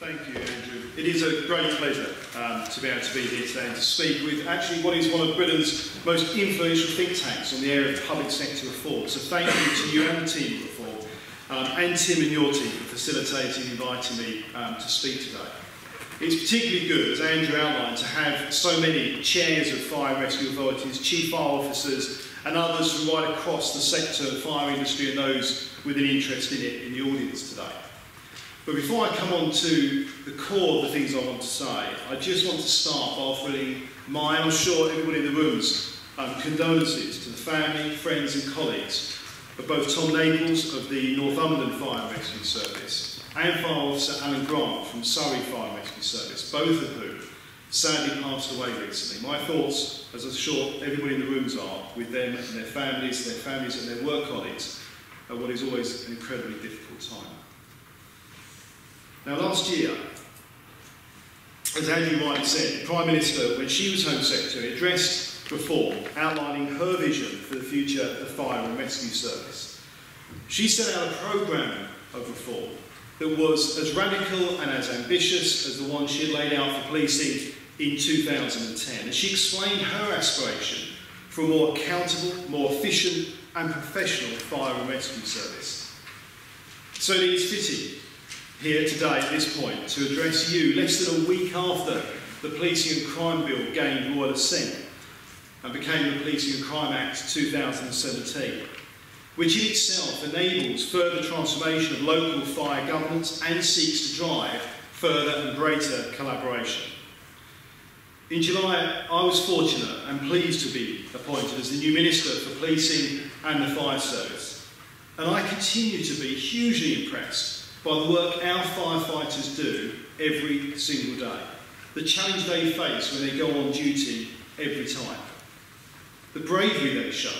Thank you, Andrew. It is a great pleasure to be able to be here today and to speak with actually what is one of Britain's most influential think tanks on the area of public sector reform. So thank you to you and the team at Reform, and Tim and your team for facilitating and inviting me to speak today. It's particularly good, as Andrew outlined, to have so many chairs of fire and rescue authorities, chief fire officers and others from right across the sector, the fire industry and those with an interest in it in the audience today. But before I come on to the core of the things I want to say, I just want to start by offering my, and I'm sure everybody in the room's, condolences to the family, friends and colleagues of both Tom Naples of the Northumberland Fire and Rescue Service and Fire Officer Alan Grant from Surrey Fire and Rescue Service, both of whom sadly passed away recently. My thoughts, as I'm sure everybody in the rooms are, with them and their families and their work colleagues, at what is always an incredibly difficult time. Now, last year, as Andrew rightly said, the Prime Minister, when she was Home Secretary, addressed Reform, outlining her vision for the future of the Fire and Rescue Service. She set out a programme of reform that was as radical and as ambitious as the one she had laid out for policing in 2010. And she explained her aspiration for a more accountable, more efficient and professional fire and rescue service. So it is fitting here today at this point to address you less than a week after the Policing and Crime Bill gained royal assent and became the Policing and Crime Act 2017, which in itself enables further transformation of local fire governance and seeks to drive further and greater collaboration. In July, I was fortunate and pleased to be appointed as the new Minister for Policing and the Fire Service, and I continue to be hugely impressed by the work our firefighters do every single day, the challenge they face when they go on duty every time, the bravery they show,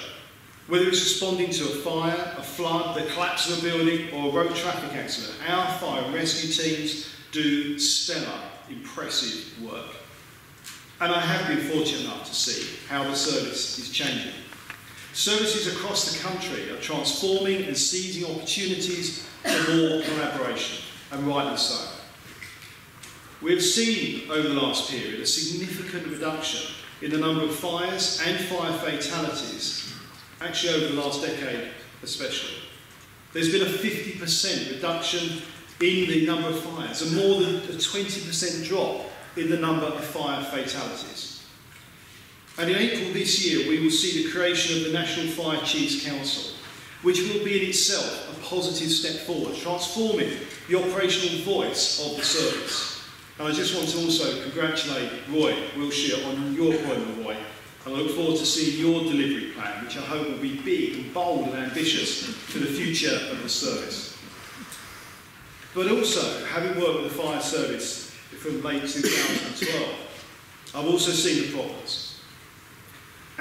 whether it's responding to a fire, a flood, the collapse of a building or a road traffic accident. Our fire and rescue teams do stellar, impressive work. And I have been fortunate enough to see how the service is changing. Services across the country are transforming and seizing opportunities for more collaboration, and rightly so. We have seen over the last period a significant reduction in the number of fires and fire fatalities, actually over the last decade especially. There's been a 50% reduction in the number of fires and more than a 20% drop in the number of fire fatalities. And in April this year, we will see the creation of the National Fire Chiefs Council, which will be in itself a positive step forward, transforming the operational voice of the service. And I just want to also congratulate Roy Wiltshire on your appointment, Roy, and I look forward to seeing your delivery plan, which I hope will be big and bold and ambitious for the future of the service. But also, having worked with the fire service from late 2012, I've also seen the problems.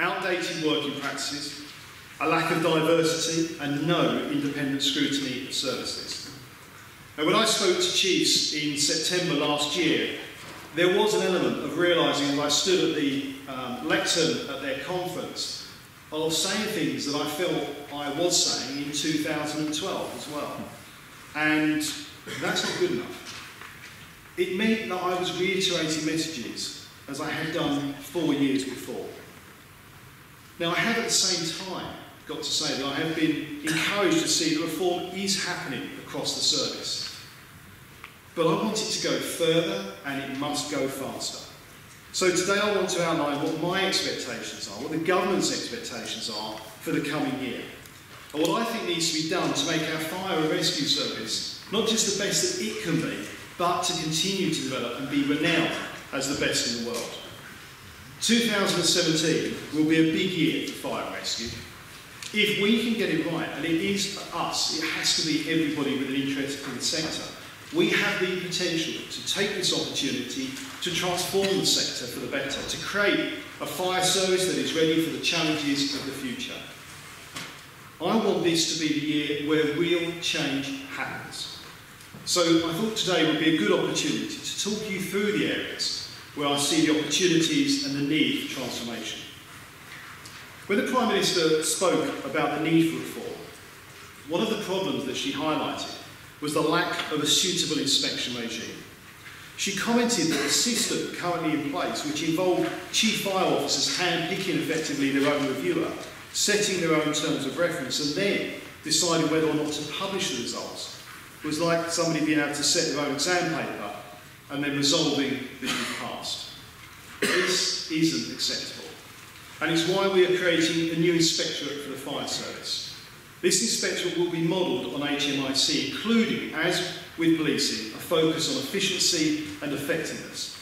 Outdated working practices, a lack of diversity and no independent scrutiny of services. Now, when I spoke to chiefs in September last year, there was an element of realising, as I stood at the lectern at their conference, of saying things that I felt I was saying in 2012 as well. And that's not good enough. It meant that I was reiterating messages as I had done 4 years before. Now, I have at the same time got to say that I have been encouraged to see that reform is happening across the service. But I want it to go further and it must go faster. So today I want to outline what my expectations are, what the government's expectations are for the coming year, and what I think needs to be done to make our fire and rescue service not just the best that it can be, but to continue to develop and be renowned as the best in the world. 2017 will be a big year for fire and rescue. If we can get it right, and it is for us, it has to be everybody with an interest in the sector, we have the potential to take this opportunity to transform the sector for the better, to create a fire service that is ready for the challenges of the future. I want this to be the year where real change happens. So I thought today would be a good opportunity to talk you through the areas where I see the opportunities and the need for transformation. When the Prime Minister spoke about the need for reform, one of the problems that she highlighted was the lack of a suitable inspection regime. She commented that the system currently in place, which involved chief fire officers hand-picking effectively their own reviewer, setting their own terms of reference, and then deciding whether or not to publish the results, was like somebody being able to set their own exam paper and then resolving that you've passed. This isn't acceptable, and it's why we are creating a new inspectorate for the fire service. This inspectorate will be modelled on HMIC, including, as with policing, a focus on efficiency and effectiveness.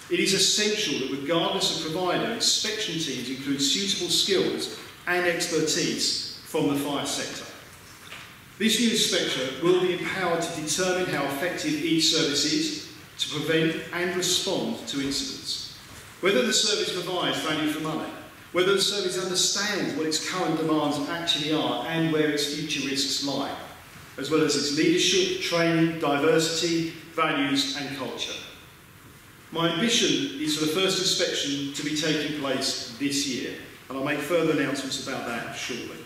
It is essential that regardless of provider, inspection teams include suitable skills and expertise from the fire sector. This new inspectorate will be empowered to determine how effective each service is to prevent and respond to incidents. Whether the service provides value for money, whether the service understands what its current demands actually are and where its future risks lie, as well as its leadership, training, diversity, values and culture. My ambition is for the first inspection to be taking place this year, and I'll make further announcements about that shortly.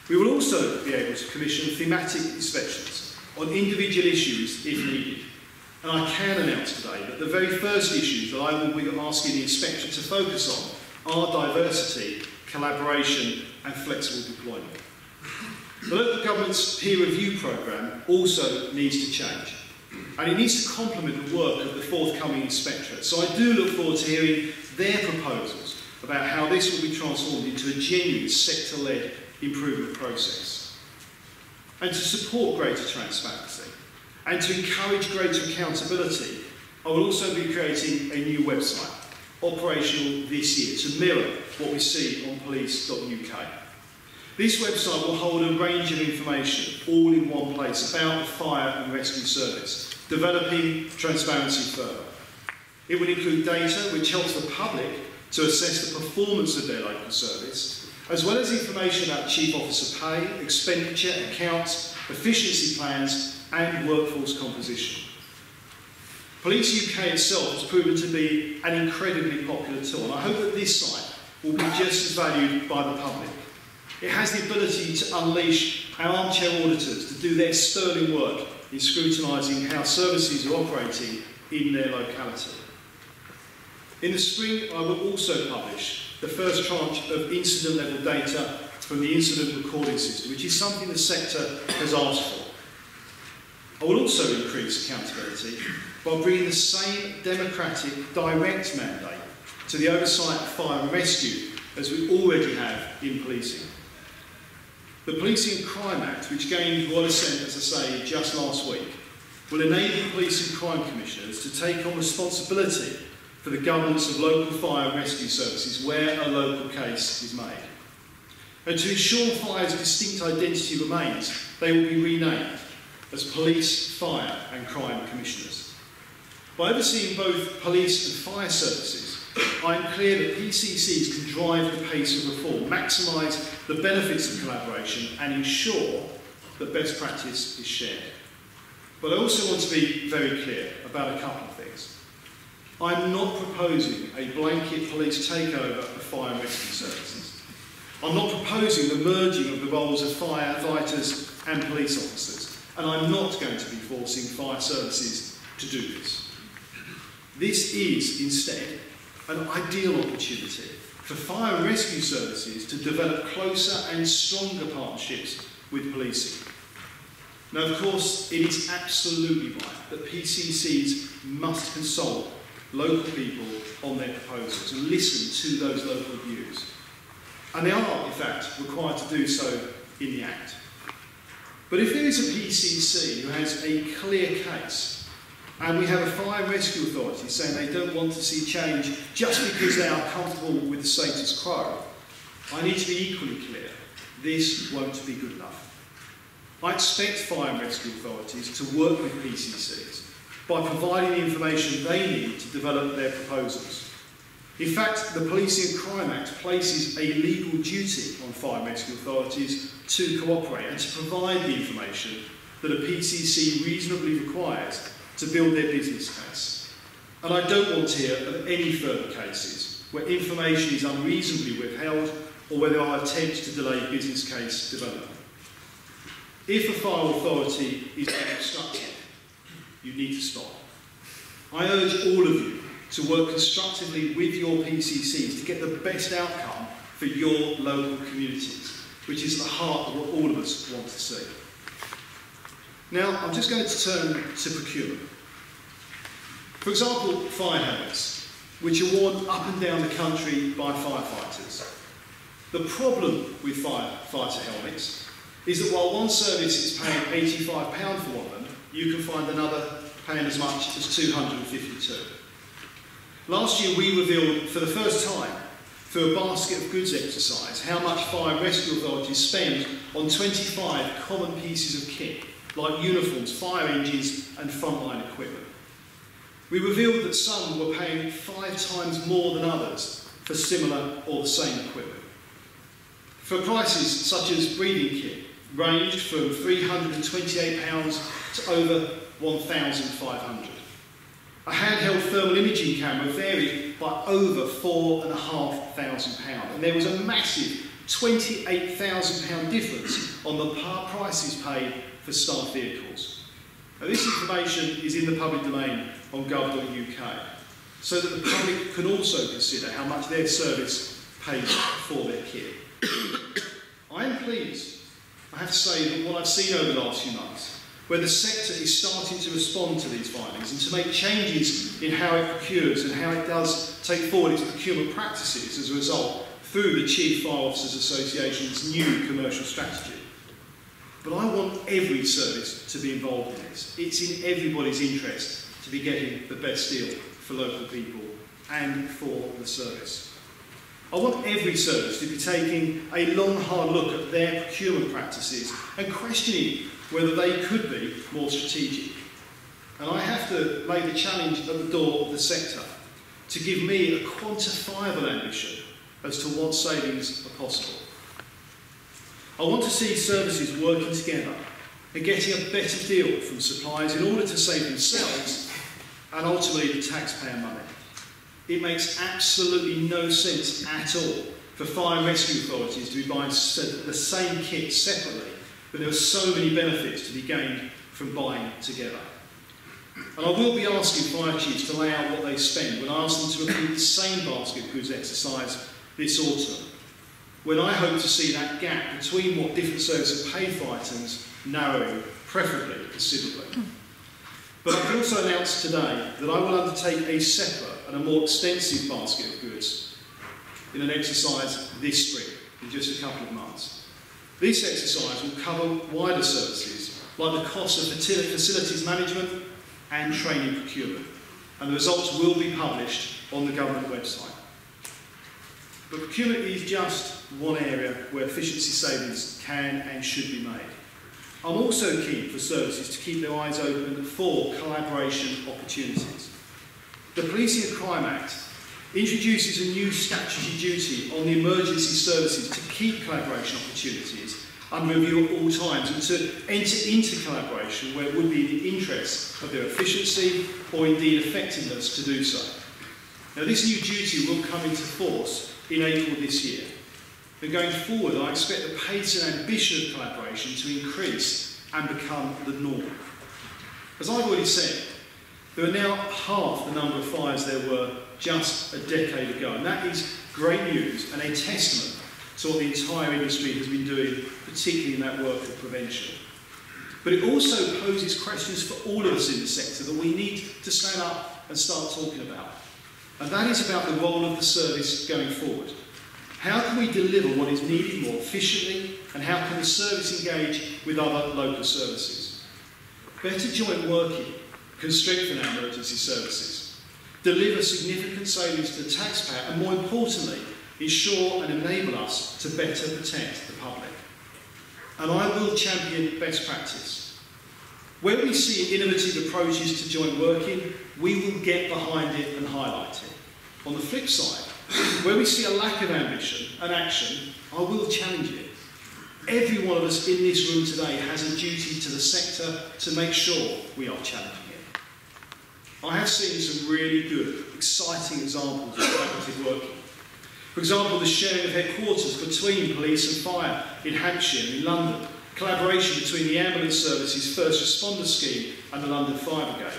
We will also be able to commission thematic inspections on individual issues if needed, and I can announce today that the very first issues that I will be asking the inspector to focus on are diversity, collaboration and flexible deployment. The local government's peer review programme also needs to change, and it needs to complement the work of the forthcoming inspectorate. So I do look forward to hearing their proposals about how this will be transformed into a genuine sector-led improvement process. And to support greater transparency and to encourage greater accountability, I will also be creating a new website, operational this year, to mirror what we see on police.uk. This website will hold a range of information all in one place about the fire and rescue service, developing transparency further. It will include data which helps the public to assess the performance of their local service, as well as information about chief officer pay, expenditure, accounts, efficiency plans and workforce composition. Police UK itself has proven to be an incredibly popular tool, and I hope that this site will be just as valued by the public. It has the ability to unleash our armchair auditors to do their sterling work in scrutinising how services are operating in their locality. In the spring, I will also publish the first tranche of incident-level data from the incident recording system, which is something the sector has asked for. I will also increase accountability by bringing the same democratic, direct mandate to the oversight of fire and rescue as we already have in policing. The Policing and Crime Act, which gained royal assent, as I say, just last week, will enable police and crime commissioners to take on responsibility for the governance of local fire and rescue services where a local case is made. And to ensure fire's distinct identity remains, they will be renamed as Police, Fire and Crime Commissioners. By overseeing both police and fire services, I am clear that PCCs can drive the pace of reform, maximise the benefits of collaboration and ensure that best practice is shared. But I also want to be very clear about a couple of things. I'm not proposing a blanket police takeover of fire and rescue services. I'm not proposing the merging of the roles of firefighters and police officers, and I'm not going to be forcing fire services to do this. This is instead an ideal opportunity for fire and rescue services to develop closer and stronger partnerships with policing. Now, of course, it is absolutely right that PCCs must consult local people on their proposals and listen to those local views. And they are, in fact, required to do so in the Act. But if there is a PCC who has a clear case, and we have a fire and rescue authority saying they don't want to see change just because they are comfortable with the status quo, I need to be equally clear, this won't be good enough. I expect fire and rescue authorities to work with PCCs by providing the information they need to develop their proposals. In fact, the Policing and Crime Act places a legal duty on fire and rescue authorities to cooperate and to provide the information that a PCC reasonably requires to build their business case. And I don't want to hear of any further cases where information is unreasonably withheld or where there are attempts to delay business case development. If a fire authority is being obstructed, you need to stop. I urge all of you to work constructively with your PCCs to get the best outcome for your local communities, which is the heart of what all of us want to see. Now, I'm just going to turn to procurement. For example, fire helmets, which are worn up and down the country by firefighters. The problem with firefighter helmets is that while one service is paying £85 for one of them, you can find another paying as much as £252. Last year we revealed for the first time, through a basket of goods exercise, how much fire and rescue authorities spend on 25 common pieces of kit, like uniforms, fire engines and frontline equipment. We revealed that some were paying 5 times more than others for similar or the same equipment. For prices such as breathing kit ranged from £328 to over £1,500. A handheld thermal imaging camera varied by over £4,500, and there was a massive £28,000 difference on the prices paid for staff vehicles. Now, this information is in the public domain on gov.uk, so that the public can also consider how much their service pays for their kit. I am pleased, I have to say, that what I've seen over the last few months, where the sector is starting to respond to these findings and to make changes in how it procures and how it does take forward its procurement practices as a result through the Chief Fire Officers Association's new commercial strategy. But I want every service to be involved in this. It's in everybody's interest to be getting the best deal for local people and for the service. I want every service to be taking a long, hard look at their procurement practices and questioning whether they could be more strategic. And I have to lay the challenge at the door of the sector to give me a quantifiable ambition as to what savings are possible. I want to see services working together and getting a better deal from suppliers in order to save themselves and ultimately the taxpayer money. It makes absolutely no sense at all for fire and rescue authorities to be buying the same kit separately, but there are so many benefits to be gained from buying together. And I will be asking fire chiefs to lay out what they spend when I ask them to repeat the same basket of goods exercise this autumn, when I hope to see that gap between what different services have paid for items narrowing, preferably considerably. But I've also announced today that I will undertake a separate and a more extensive basket of goods in an exercise this spring, in just a couple of months. This exercise will cover wider services, like the cost of facilities management and training procurement, and the results will be published on the government website. But procurement is just one area where efficiency savings can and should be made. I'm also keen for services to keep their eyes open for collaboration opportunities. The Policing and Crime Act introduces a new statutory duty on the emergency services to keep collaboration opportunities under review at all times and to enter into collaboration where it would be in the interests of their efficiency or indeed effectiveness to do so. Now, this new duty will come into force in April this year. And going forward, I expect the pace and ambition of collaboration to increase and become the norm. As I've already said, there are now half the number of fires there were just a decade ago, and that is great news and a testament to what the entire industry has been doing, particularly in that work of prevention. But it also poses questions for all of us in the sector that we need to stand up and start talking about. And that is about the role of the service going forward. How can we deliver what is needed more efficiently, and how can the service engage with other local services? Better joint working can strengthen our emergency services, deliver significant savings to the taxpayer, and more importantly, ensure and enable us to better protect the public. And I will champion best practice. Where we see innovative approaches to joint working, we will get behind it and highlight it. On the flip side, where we see a lack of ambition and action, I will challenge it. Every one of us in this room today has a duty to the sector to make sure we are challenging it. I have seen some really good, exciting examples of collaborative working. For example, the sharing of headquarters between police and fire in Hampshire and in London, collaboration between the ambulance service's first responder scheme and the London Fire Brigade.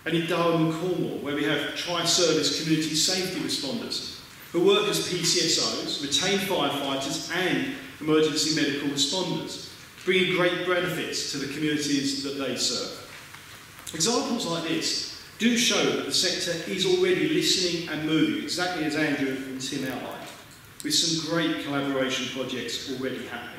and in Durham and Cornwall, where we have tri-service community safety responders who work as PCSOs, retained firefighters and emergency medical responders, bringing great benefits to the communities that they serve. Examples like this do show that the sector is already listening and moving, exactly as Andrew and Tim outlined, with some great collaboration projects already happening.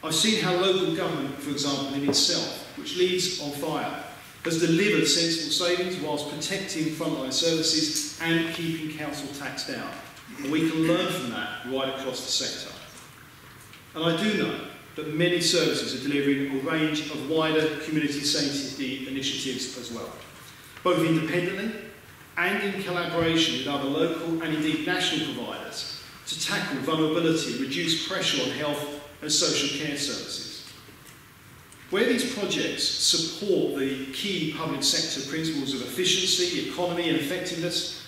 I've seen how local government, for example, in itself, which leads on fire, has delivered sensible savings whilst protecting frontline services and keeping council tax down. And we can learn from that right across the sector. And I do know that many services are delivering a range of wider community safety initiatives as well, both independently and in collaboration with other local and indeed national providers to tackle vulnerability and reduce pressure on health and social care services. Where these projects support the key public sector principles of efficiency, economy and effectiveness,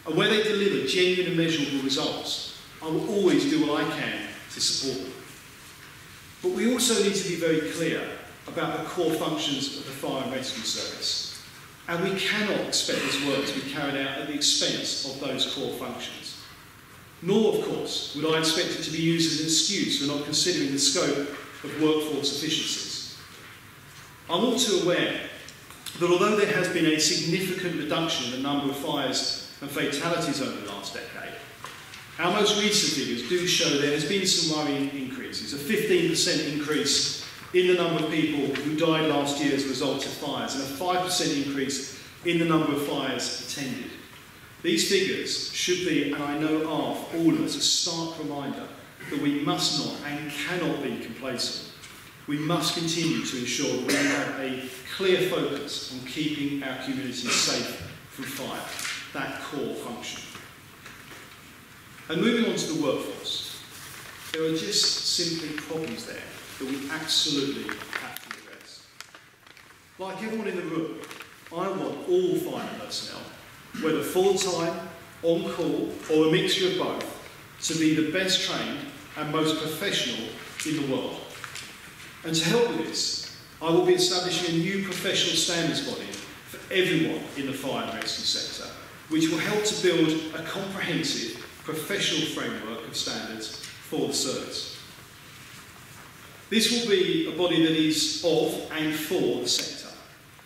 and where they deliver genuine and measurable results, I will always do what I can to support them. But we also need to be very clear about the core functions of the fire and rescue service. And we cannot expect this work to be carried out at the expense of those core functions. Nor, of course, would I expect it to be used as an excuse for not considering the scope of workforce efficiencies. I'm all too aware that although there has been a significant reduction in the number of fires and fatalities over the last decade, our most recent figures do show there has been some worrying increases. A 15% increase in the number of people who died last year as a result of fires, and a 5% increase in the number of fires attended. These figures should be, and I know are, for all of us, a stark reminder that we must not and cannot be complacent. We must continue to ensure that we have a clear focus on keeping our communities safe from fire, that core function. And moving on to the workforce, there are just simply problems there that we absolutely have to address. Like everyone in the room, I want all fire personnel, whether full-time, on-call, or a mixture of both, to be the best trained and most professional in the world. And to help with this, I will be establishing a new professional standards body for everyone in the fire and rescue sector, which will help to build a comprehensive professional framework of standards for the service. This will be a body that is of and for the sector,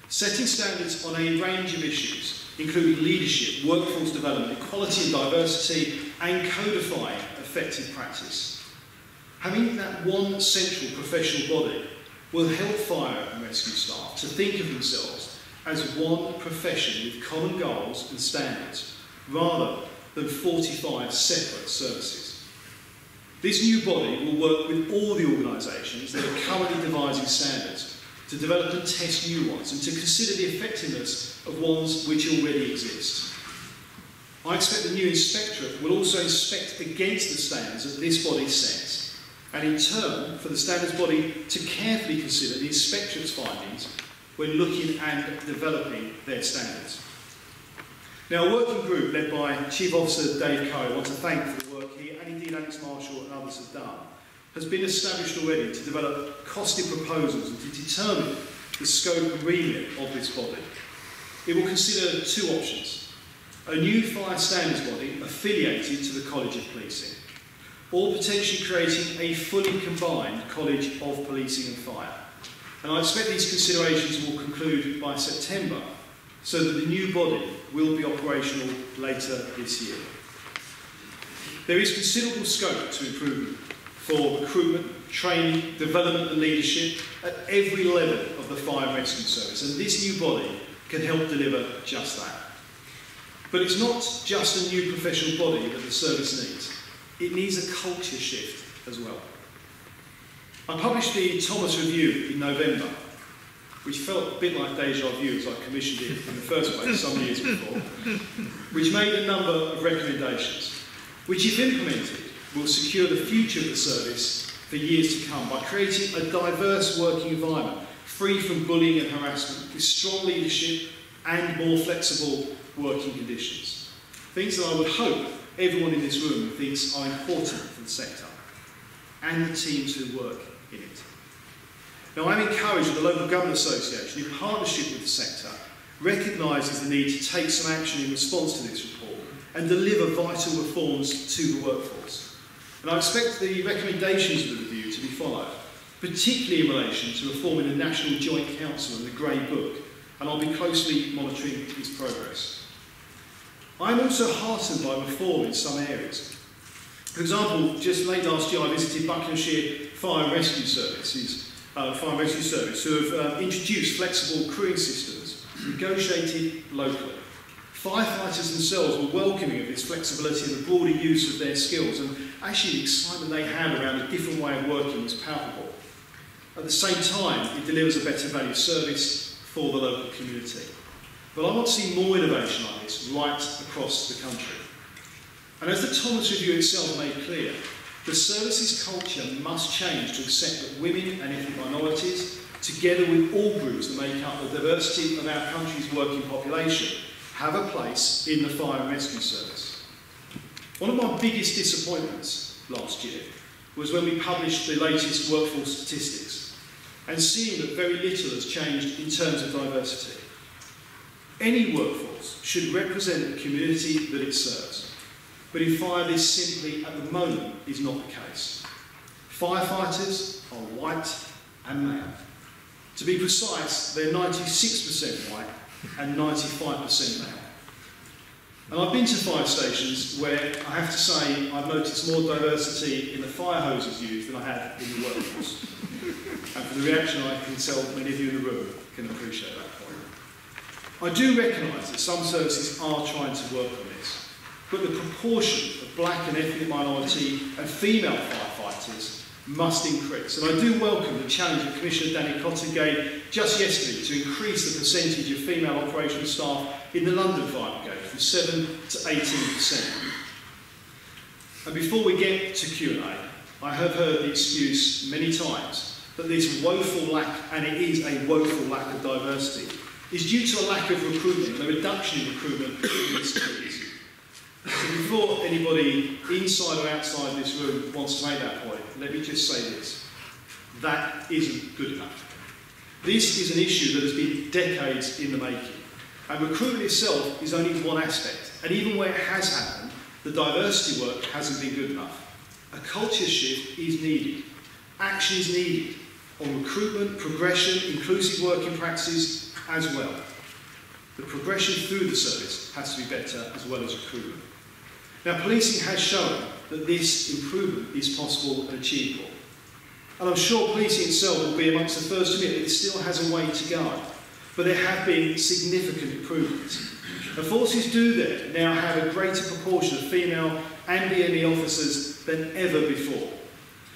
setting standards on a range of issues, including leadership, workforce development, equality and diversity, and codifying effective practice. Having that one central professional body will help fire and rescue staff to think of themselves as one profession with common goals and standards, rather than 45 separate services. This new body will work with all the organisations that are currently devising standards to develop and test new ones and to consider the effectiveness of ones which already exist. I expect the new inspectorate will also inspect against the standards that this body sets, and in turn for the standards body to carefully consider the inspectorate's findings when looking and developing their standards. Now, a working group led by Chief Officer Dave Coe, I want to thank for the work he and indeed Alex Marshall and others have done, has been established already to develop costing proposals and to determine the scope and remit of this body. It will consider two options: a new fire standards body affiliated to the College of Policing, or potentially creating a fully combined College of Policing and Fire. And I expect these considerations will conclude by September, so that the new body will be operational later this year. There is considerable scope to improvement for recruitment, training, development and leadership at every level of the fire and rescue service, and this new body can help deliver just that. But it's not just a new professional body that the service needs. It needs a culture shift as well. I published the Thomas Review in November, which felt a bit like deja vu as I commissioned it in the first place some years before, which made a number of recommendations, which if implemented will secure the future of the service for years to come by creating a diverse working environment, free from bullying and harassment, with strong leadership and more flexible working conditions. Things that I would hope everyone in this room thinks are important for the sector and the teams who work in it. Now, I'm encouraged that the Local Government Association, in partnership with the sector recognises the need to take some action in response to this report and deliver vital reforms to the workforce. And I expect the recommendations of the review to be followed, particularly in relation to reforming the National Joint Council and the Grey Book, and I'll be closely monitoring its progress. I am also heartened by reform in some areas. For example, just late last year I visited Buckinghamshire Fire and Rescue Service, who have introduced flexible crewing systems, negotiated locally. Firefighters themselves were welcoming of this flexibility and the broader use of their skills, and actually the excitement they had around a different way of working was palpable. At the same time, it delivers a better value service for the local community. But I want to see more innovation like this right across the country. And as the Thomas Review itself made clear, the services culture must change to accept that women and ethnic minorities, together with all groups that make up the diversity of our country's working population, have a place in the fire and rescue service. One of my biggest disappointments last year was when we published the latest workforce statistics and seeing that very little has changed in terms of diversity. Any workforce should represent the community that it serves, but in fire this simply at the moment is not the case. Firefighters are white and male. To be precise, they're 96% white and 95% male. And I've been to fire stations where I have to say I've noticed more diversity in the fire hoses used than I have in the workforce. And from the reaction I can tell many of you in the room can appreciate that point. I do recognise that some services are trying to work on this, but the proportion of black and ethnic minority and female firefighters must increase. And I do welcome the challenge that Commissioner Danny Cotter gave just yesterday to increase the percentage of female operational staff in the London Fire Brigade from 7 to 18%. And before we get to Q&A, I have heard the excuse many times that this woeful lack, and it is a woeful lack of diversity, is due to a lack of recruitment, a reduction in recruitment in this case. So before anybody inside or outside this room wants to make that point, let me just say this. That isn't good enough. This is an issue that has been decades in the making. And recruitment itself is only one aspect. And even where it has happened, the diversity work hasn't been good enough. A culture shift is needed. Action is needed on recruitment, progression, inclusive working practices as well. The progression through the service has to be better as well as recruitment. Now, policing has shown that this improvement is possible and achievable. And I'm sure policing itself will be amongst the first to admit that it still has a way to go. But there have been significant improvements. And forces do there now have a greater proportion of female and BME officers than ever before.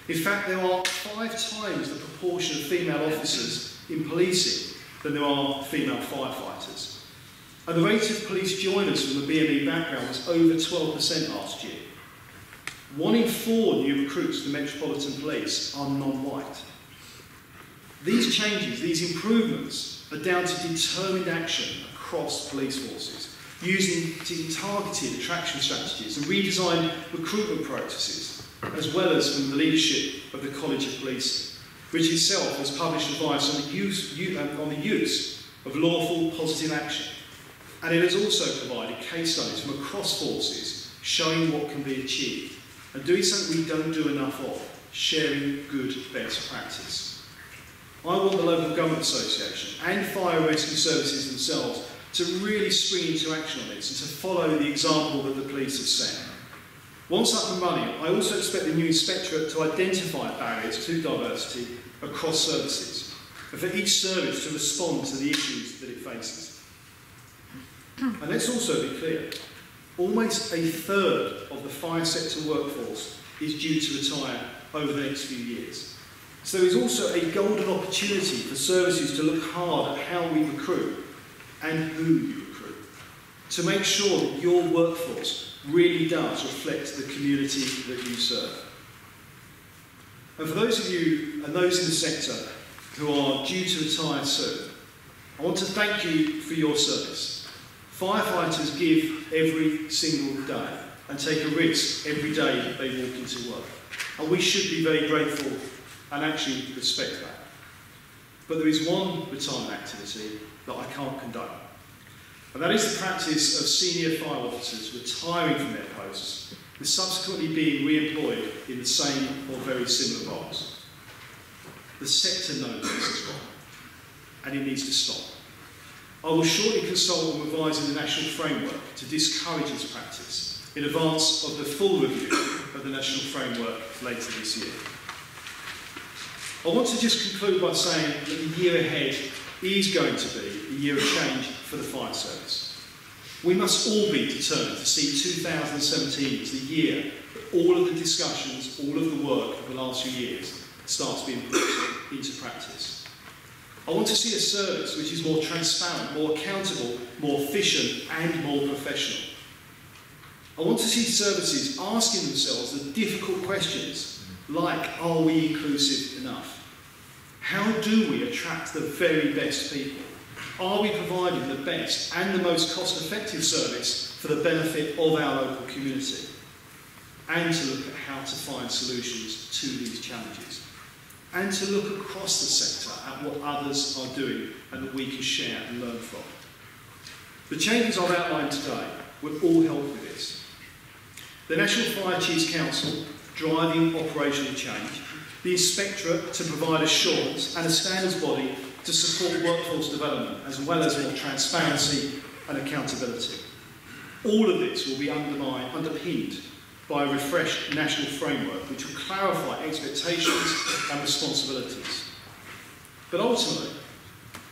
In fact, there are 5 times the proportion of female officers in policing than there are female firefighters. And the rate of police joiners from the BME background was over 12% last year. 1 in 4 new recruits to the Metropolitan Police are non-white. These changes, these improvements, are down to determined action across police forces, using targeted attraction strategies and redesigned recruitment practices, as well as from the leadership of the College of Policing, which itself has published advice on the use of lawful positive action. And it has also provided case studies from across forces showing what can be achieved, and doing something we don't do enough of, sharing good best practice. I want the Local Government Association and fire and rescue services themselves to really spring into action on this and to follow the example that the police have set. Once up and running, I also expect the new inspectorate to identify barriers to diversity across services, and for each service to respond to the issues that it faces. And let's also be clear, almost a third of the fire sector workforce is due to retire over the next few years. So there is also a golden opportunity for services to look hard at how we recruit and who you recruit, to make sure that your workforce really does reflect the community that you serve. And for those of you and those in the sector who are due to retire soon, I want to thank you for your service. Firefighters give every single day and take a risk every day that they walk into work. And we should be very grateful and actually respect that. But there is one retirement activity that I can't condone, And that is the practice of senior fire officers retiring from their posts and subsequently being re-employed in the same or very similar roles. The sector knows this is wrong, and it needs to stop. I will shortly consult on revising the national framework to discourage this practice in advance of the full review of the national framework later this year. I want to just conclude by saying that the year ahead is going to be a year of change for the fire service. We must all be determined to see 2017 as the year that all of the discussions, all of the work of the last few years starts being put into practice. I want to see a service which is more transparent, more accountable, more efficient and more professional. I want to see services asking themselves the difficult questions like, are we inclusive enough? How do we attract the very best people? Are we providing the best and the most cost-effective service for the benefit of our local community? And to look at how to find solutions to these challenges. And to look across the sector at what others are doing and that we can share and learn from. The changes I've outlined today will all help with this. The National Fire Chiefs Council driving operational change, the Inspectorate to provide assurance and a standards body to support workforce development as well as more transparency and accountability. All of this will be underpinned by a refreshed national framework which will clarify expectations and responsibilities. But ultimately,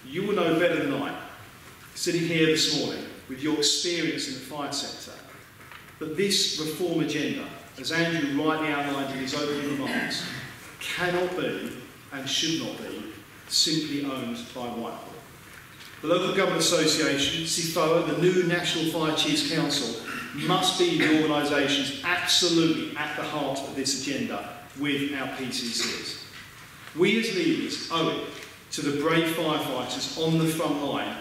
you will know better than I, sitting here this morning with your experience in the fire sector, that this reform agenda, as Andrew rightly outlined in his opening remarks, cannot be and should not be simply owned by Whitehall. The Local Government Association, CFOA, the new National Fire Chiefs Council, must be the organisations absolutely at the heart of this agenda with our PCCs. We as leaders owe it to the brave firefighters on the front line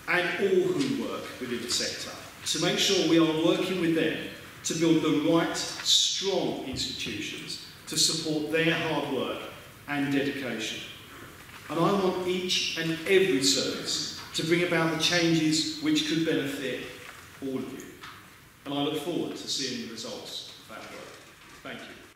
and all who work within the sector to make sure we are working with them to build the right, strong institutions to support their hard work and dedication. And I want each and every service to bring about the changes which could benefit all of you. And I look forward to seeing the results of that work. Thank you.